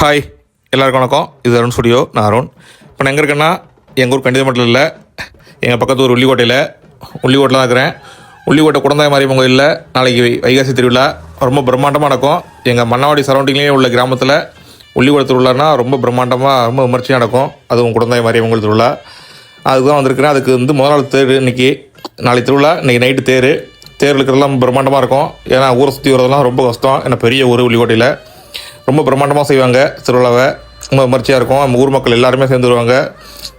Hi எல்லாருக்கும் வணக்கம். இது அருண் ஸ்டுடியோ. நான் அருண். இப்போ நான் எங்கே இருக்கேன்னா எங்கள் ஊர் கண்டிதமட்டில் இல்லை, எங்கள் பக்கத்து ஊர் உள்ளிக்கோட்டையில் தான் இருக்கிறேன். உள்ளிக்கோட்டை குடந்தாய் மாரியம்மன் கோயிலில் நாளைக்கு வைகாசி திருவிழா ரொம்ப பிரம்மாண்டமாக நடக்கும். எங்கள் மன்னாவாடி சரௌண்டிங்லேயே உள்ள கிராமத்தில் உள்ளிக்கோட்டை திருவிழான்னா ரொம்ப பிரம்மாண்டமாக ரொம்ப விமர்சையாக நடக்கும். அதுவும் குடந்தாய் மாரியம்மன் கோயில் திருவிழா. அதுக்கு தான் வந்திருக்கிறேன். அதுக்கு முதல் நாள் தேர் இன்றைக்கி, நாளைக்கு திருவிழா, இன்றைக்கி நைட்டு தேர் இருக்கிறதெல்லாம் பிரம்மாண்டமாக இருக்கும். ஏன்னா ஊரை சுற்றி வரதெல்லாம் ரொம்ப கஷ்டம். ஏன்னா பெரிய ஊர் உள்ளிக்கோட்டையில் ரொம்ப பிரம்மாண்டமாக செய்வாங்க திருவிழாவை. ரொம்ப விமர்சையாக இருக்கும். நம்ம ஊர் மக்கள் எல்லாருமே சேர்ந்து வருவாங்க.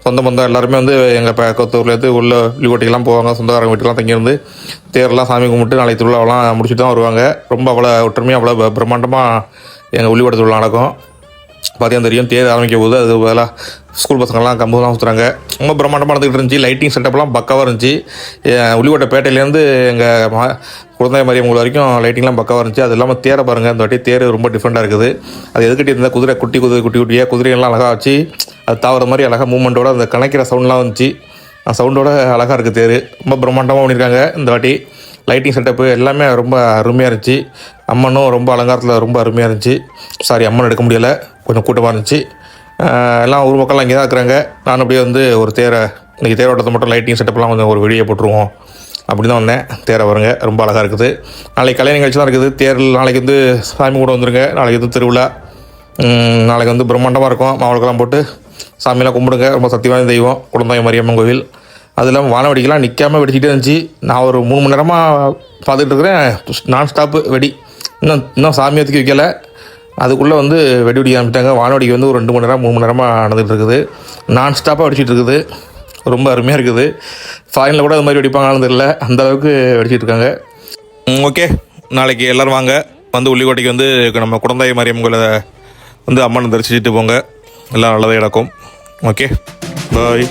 சொந்த பந்தம் எல்லாருமே வந்து எங்கள் பக்கத்தூர்லேருந்து உள்ள உள்ளிக்கோட்டைக்கெல்லாம் போவாங்க. சொந்தக்காரங்க வீட்டுக்கெல்லாம் தங்கியிருந்து தேரெல்லாம் சாமி கும்பிட்டு நாளைக்கு திருவிழாவெல்லாம் முடிச்சுட்டு தான் வருவாங்க. ரொம்ப அவ்வளோ ஒற்றுமையாக அவ்வளோ பிரம்மாண்டமாக எங்கள் உள்ளிக்கோட்டை திருவிழா நடக்கும். பார்த்தீங்கன்னா தெரியும், தேர் ஆரம்பிக்க போது அது பதிலாக ஸ்கூல் பசங்கள்லாம் கம்புலாம் சுற்றுறாங்க. ரொம்ப பிரம்மாண்டமாக நடந்துகிட்டு இருந்துச்சு. லைட்டிங் செட்டப்லாம் பக்காவாக இருந்துச்சு. உள்ளிக்கோட்டை பேட்டையிலேருந்து எங்கள் குழந்தை மாரியம்மன் வரைக்கும் லைட்டிங்லாம் பக்காவாக இருந்துச்சு. அது இல்லாமல் தேரை பாருங்கள், இந்த வாட்டி தேர் ரொம்ப டிஃப்ரெண்ட்டாக இருக்குது. அது எதுக்கிட்ட இருந்தால் குதிரை குட்டியாக குதிரைகள்லாம் அழகாக வச்சு அது தாவற மாதிரி அழகாக மூமெண்ட்டோட அந்த கணக்கிற சவுண்ட்லாம் வந்துச்சு. அந்த சவுண்டோட அழகாக இருக்குது தேர். ரொம்ப பிரம்மாண்டமாக பண்ணியிருக்காங்க இந்த வாட்டி. லைட்டிங் செட்டப்பு எல்லாமே ரொம்ப அருமையாக இருந்துச்சு. அம்மனும் ரொம்ப அலங்காரத்தில் ரொம்ப அருமையாக இருந்துச்சு. அம்மன் எடுக்க முடியலை, கொஞ்சம் கூட்டமாக இருந்துச்சு. எல்லாம் ஊர் மக்கள்லாம் இங்கே தான் இருக்கிறாங்க. நான் அப்படியே வந்து ஒரு இன்றைக்கி தேரோட்டத்தை மட்டும் லைட்டிங் செட்டப்லாம் கொஞ்சம் ஒரு வீடியோ போட்டுருவோம் அப்படி தான் வந்தேன். தேரை வருங்க, ரொம்ப அழகாக இருக்குது. நாளைக்கு கல்யாண நிகழ்ச்சி தான் இருக்குது. தேரில் நாளைக்கு வந்து சாமி கூட வந்துருங்க. நாளைக்கு வந்து திருவிழா. நாளைக்கு வந்து பிரம்மாண்டமாக இருக்கும். மாவளக்கெல்லாம் போட்டு சாமியெல்லாம் கும்பிடுங்க. ரொம்ப சக்திவாய்ந்த தெய்வம் குடந்தாய் மாரியம்மன் கோவில். அது இல்லாமல் வானவெடிக்கெல்லாம் நிற்காமல் வெடிச்சிட்டே இருந்துச்சு. நான் ஒரு 3 மணி நேரமாக பார்த்துட்டு இருக்கிறேன். நான் ஸ்டாப்பு வெடி. இன்னும் சாமி ஏற்றுக்கி வைக்கலை. அதுக்குள்ளே வந்து வெடி ஆரம்பிட்டாங்க. வானவெடிக்கு வந்து ஒரு 2 மணி நேரம் 3 மணி நேரமாக நடந்துகிட்டு இருக்குது. நான் ஸ்டாப்பாக வெடிச்சிட்டு இருக்குது. ரொம்ப அருமையாக இருக்குது. ஃபாரினில் கூட அது மாதிரி வெடிப்பாங்கன்னு தெரியல, அந்தளவுக்கு வெடிச்சிட்டு இருக்காங்க. ஓகே, நாளைக்கு எல்லோரும் வாங்க. வந்து உள்ளிக்கோட்டைக்கு வந்து நம்ம குடந்தாய் மாரியம்மன் கோயிலை வந்து அம்மனை தரிசிச்சுட்டு போங்க. எல்லாம் நல்லதாக நடக்கும். ஓகே, பாய்.